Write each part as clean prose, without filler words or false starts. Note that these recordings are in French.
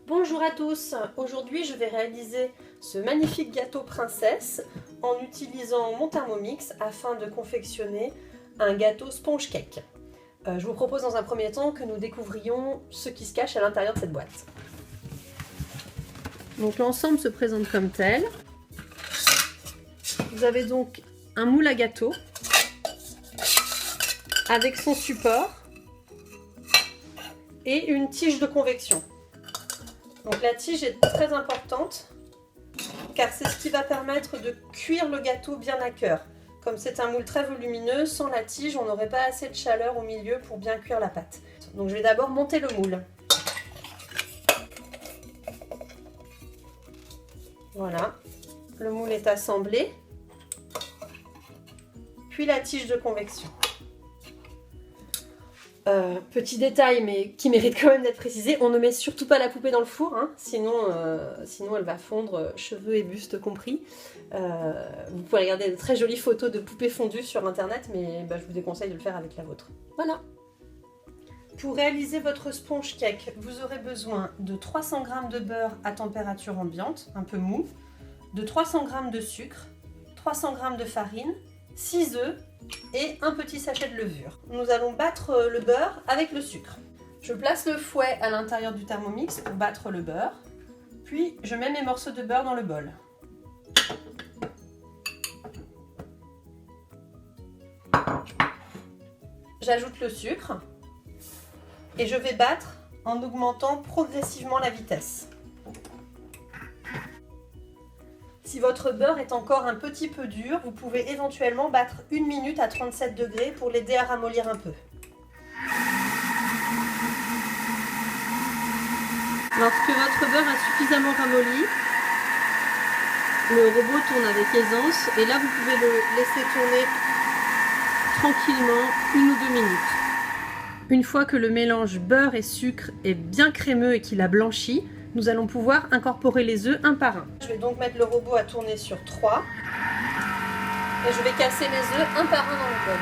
Bonjour à tous, aujourd'hui je vais réaliser ce magnifique gâteau princesse en utilisant mon Thermomix afin de confectionner un gâteau sponge cake. Je vous propose dans un premier temps que nous découvrions ce qui se cache à l'intérieur de cette boîte. Donc l'ensemble se présente comme tel. Vous avez donc un moule à gâteau avec son support et une tige de convection. Donc la tige est très importante car c'est ce qui va permettre de cuire le gâteau bien à cœur. Comme c'est un moule très volumineux, sans la tige, on n'aurait pas assez de chaleur au milieu pour bien cuire la pâte. Donc je vais d'abord monter le moule. Voilà, le moule est assemblé. Puis la tige de convection. Petit détail, mais qui mérite quand même d'être précisé, on ne met surtout pas la poupée dans le four, hein, sinon elle va fondre, cheveux et buste compris. Vous pouvez regarder de très jolies photos de poupées fondues sur internet, mais je vous déconseille de le faire avec la vôtre. Voilà. Pour réaliser votre sponge cake, vous aurez besoin de 300 g de beurre à température ambiante, un peu mou, de 300 g de sucre, 300 g de farine, 6 œufs, et un petit sachet de levure. Nous allons battre le beurre avec le sucre. Je place le fouet à l'intérieur du Thermomix pour battre le beurre, puis je mets mes morceaux de beurre dans le bol. J'ajoute le sucre et je vais battre en augmentant progressivement la vitesse. Si votre beurre est encore un petit peu dur, vous pouvez éventuellement battre 1 minute à 37 degrés pour l'aider à ramollir un peu. Lorsque votre beurre a suffisamment ramolli, le robot tourne avec aisance et là vous pouvez le laisser tourner tranquillement 1 ou 2 minutes. Une fois que le mélange beurre et sucre est bien crémeux et qu'il a blanchi, nous allons pouvoir incorporer les œufs un par un. Je vais donc mettre le robot à tourner sur 3 et je vais casser les œufs un par un dans le bol.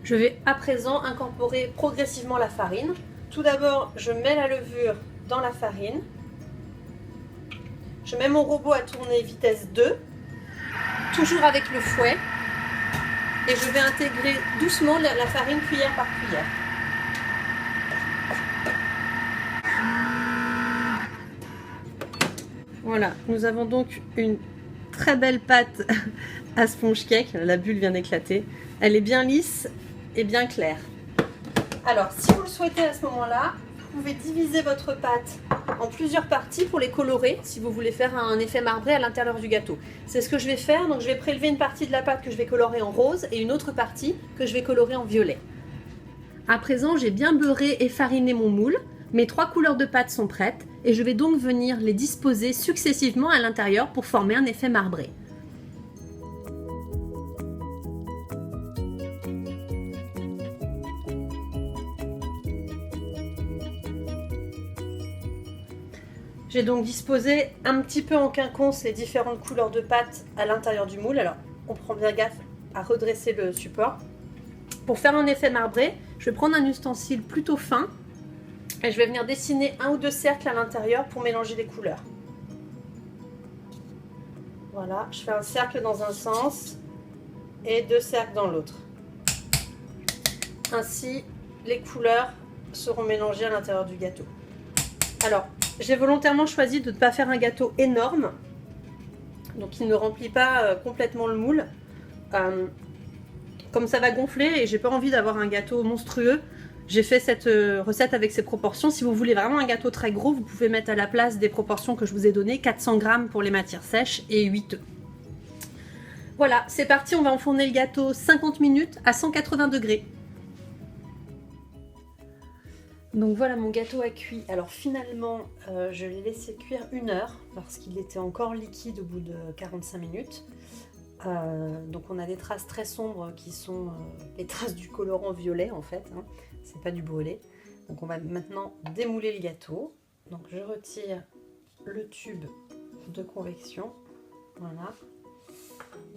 Je vais à présent incorporer progressivement la farine. Tout d'abord, je mets la levure dans la farine. Je mets mon robot à tourner vitesse 2, toujours avec le fouet, et je vais intégrer doucement la farine cuillère par cuillère. Voilà, nous avons donc une très belle pâte à sponge cake. La bulle vient d'éclater. Elle est bien lisse et bien claire. Alors, si vous le souhaitez à ce moment-là, vous pouvez diviser votre pâte en plusieurs parties pour les colorer si vous voulez faire un effet marbré à l'intérieur du gâteau. C'est ce que je vais faire, donc je vais prélever une partie de la pâte que je vais colorer en rose et une autre partie que je vais colorer en violet. À présent, j'ai bien beurré et fariné mon moule. Mes 3 couleurs de pâte sont prêtes et je vais donc venir les disposer successivement à l'intérieur pour former un effet marbré. J'ai donc disposé un petit peu en quinconce les différentes couleurs de pâte à l'intérieur du moule. Alors, on prend bien gaffe à redresser le support. Pour faire un effet marbré, je vais prendre un ustensile plutôt fin et je vais venir dessiner 1 ou 2 cercles à l'intérieur pour mélanger les couleurs. Voilà, je fais un cercle dans un sens et 2 cercles dans l'autre. Ainsi, les couleurs seront mélangées à l'intérieur du gâteau. Alors, j'ai volontairement choisi de ne pas faire un gâteau énorme, donc il ne remplit pas complètement le moule. Comme ça va gonfler et j'ai pas envie d'avoir un gâteau monstrueux, j'ai fait cette recette avec ces proportions. Si vous voulez vraiment un gâteau très gros, vous pouvez mettre à la place des proportions que je vous ai données, 400 g pour les matières sèches et 8 œufs. Voilà, c'est parti, on va enfourner le gâteau 50 minutes à 180 degrés. Donc voilà, mon gâteau a cuit. Alors finalement, je l'ai laissé cuire 1 heure parce qu'il était encore liquide au bout de 45 minutes. Donc on a des traces très sombres qui sont les traces du colorant violet en fait, hein. C'est pas du brûlé. Donc on va maintenant démouler le gâteau. Donc je retire le tube de convection. Voilà.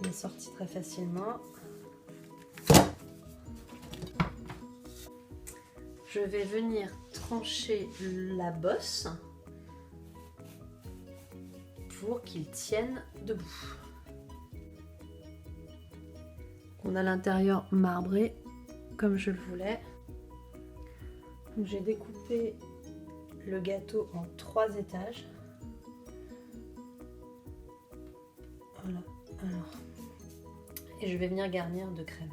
Il est sorti très facilement. Je vais venir trancher la bosse pour qu'il tienne debout. On a l'intérieur marbré comme je le voulais. J'ai découpé le gâteau en 3 étages. Voilà. Alors, et je vais venir garnir de crème.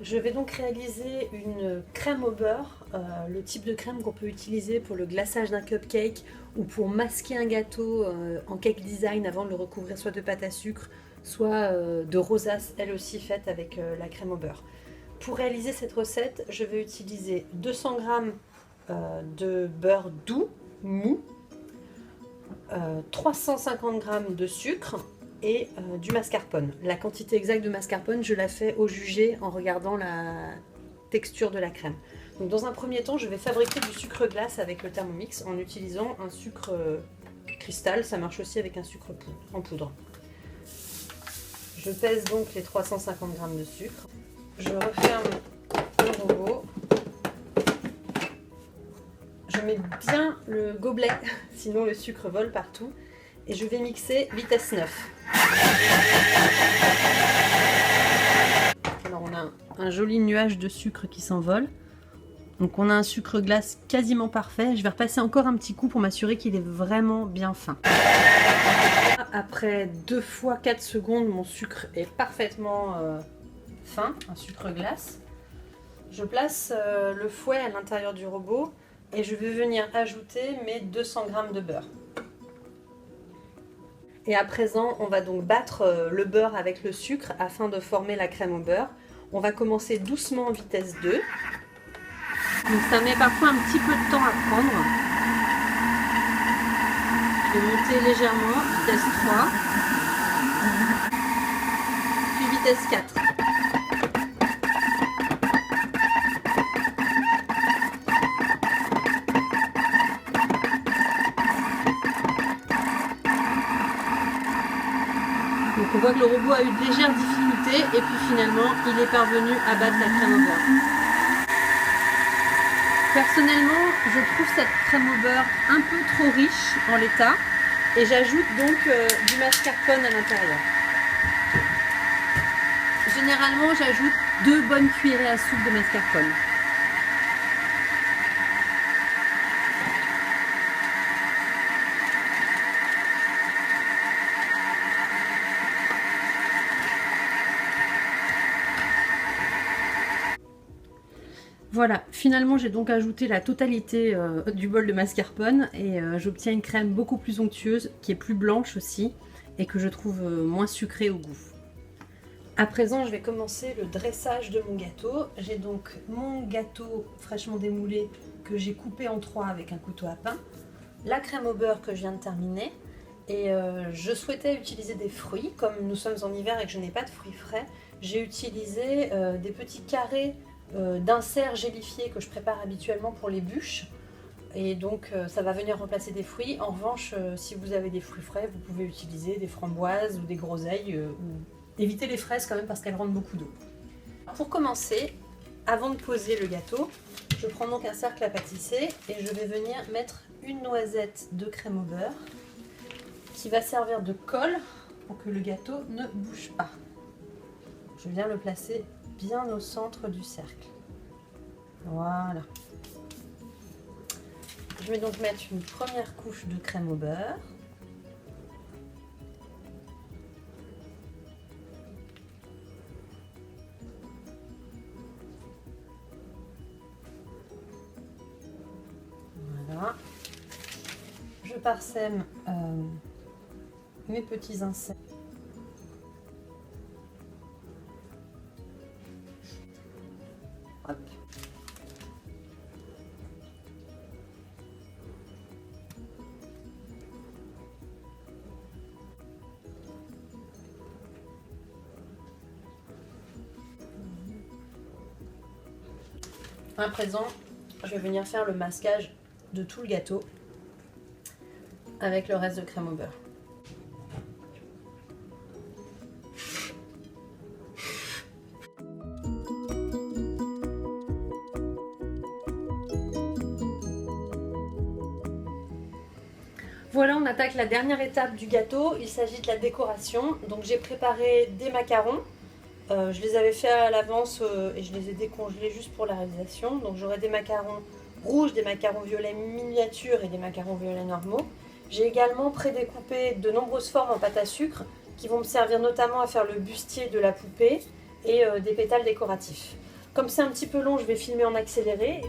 Je vais donc réaliser une crème au beurre, le type de crème qu'on peut utiliser pour le glaçage d'un cupcake ou pour masquer un gâteau en cake design avant de le recouvrir soit de pâte à sucre, soit de rosace, elle aussi faite avec la crème au beurre. Pour réaliser cette recette, je vais utiliser 200 g de beurre doux, mou, 350 g de sucre et du mascarpone. La quantité exacte de mascarpone, je la fais au jugé en regardant la texture de la crème. Donc dans un premier temps, je vais fabriquer du sucre glace avec le Thermomix en utilisant un sucre cristal. Ça marche aussi avec un sucre en poudre. Je pèse donc les 350 g de sucre. Je referme le robot. Je mets bien le gobelet, sinon le sucre vole partout. Et je vais mixer vitesse 9. Alors on a un joli nuage de sucre qui s'envole. Donc on a un sucre glace quasiment parfait. Je vais repasser encore un petit coup pour m'assurer qu'il est vraiment bien fin. Après 2 fois 4 secondes, mon sucre est parfaitement fin, un sucre glace. Je place le fouet à l'intérieur du robot et je vais venir ajouter mes 200 g de beurre. Et à présent, on va donc battre le beurre avec le sucre afin de former la crème au beurre. On va commencer doucement en vitesse 2. Donc ça met parfois un petit peu de temps à prendre. Je vais monter légèrement, vitesse 3. Puis vitesse 4. Donc on voit que le robot a eu de légères difficultés et puis finalement il est parvenu à battre la crème au beurre. Personnellement, je trouve cette crème au beurre un peu trop riche en l'état et j'ajoute donc du mascarpone à l'intérieur. Généralement, j'ajoute 2 bonnes cuillerées à soupe de mascarpone. Voilà, finalement j'ai donc ajouté la totalité du bol de mascarpone et j'obtiens une crème beaucoup plus onctueuse, qui est plus blanche aussi et que je trouve moins sucrée au goût. À présent, je vais commencer le dressage de mon gâteau. J'ai donc mon gâteau fraîchement démoulé que j'ai coupé en 3 avec un couteau à pain, la crème au beurre que je viens de terminer et je souhaitais utiliser des fruits. Comme nous sommes en hiver et que je n'ai pas de fruits frais, j'ai utilisé des petits carrés d'inserts gélifiés que je prépare habituellement pour les bûches et donc ça va venir remplacer des fruits. En revanche, si vous avez des fruits frais, vous pouvez utiliser des framboises ou des groseilles ou éviter les fraises quand même parce qu'elles rendent beaucoup d'eau. Pour commencer, avant de poser le gâteau, je prends donc un cercle à pâtisser et je vais venir mettre une noisette de crème au beurre qui va servir de colle pour que le gâteau ne bouge pas. Je viens le placer bien au centre du cercle. Voilà. Je vais donc mettre une première couche de crème au beurre. Voilà. Je parsème mes petits inserts. Hop. À présent, je vais venir faire le masquage de tout le gâteau avec le reste de crème au beurre. Voilà, on attaque la dernière étape du gâteau, il s'agit de la décoration. Donc j'ai préparé des macarons, je les avais fait à l'avance et je les ai décongelés juste pour la réalisation. Donc j'aurai des macarons rouges, des macarons violets miniatures et des macarons violets normaux. J'ai également prédécoupé de nombreuses formes en pâte à sucre qui vont me servir notamment à faire le bustier de la poupée et des pétales décoratifs. Comme c'est un petit peu long, je vais filmer en accéléré.